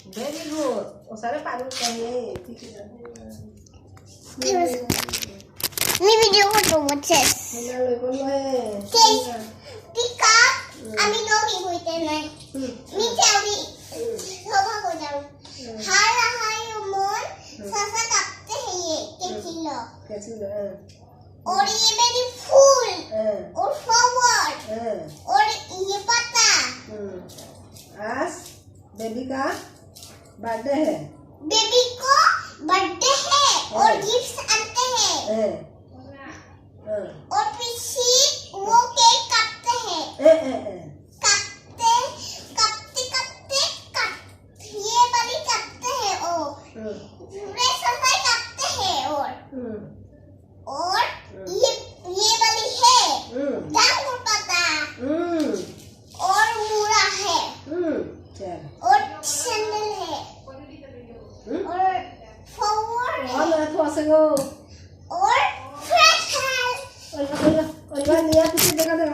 Very good. O सारे पागल कहिए ठीक है। मैं वीडियो को तो मुझे ना ले बोलो है टिका আমি তো কি কইতে নাই মি চাউরি সভা কো যাও হারা হাই মন সাসা কাটতে है ये कैचिलो और ये मेरी फूल और फ्लावर और ये पत्ता आज बेबी का बर्थडे है बेबी को बर्थडे है और गिफ्ट्स आते हैं और पीछे वो केक काटते हैं काटते ये वाली काटते हैं ओ पूरे सफाई काटते हैं और ये वाली है दाम पता और मूरा है और सैंडल है और फ्लावर और फ्रेश है और निया किसी जगह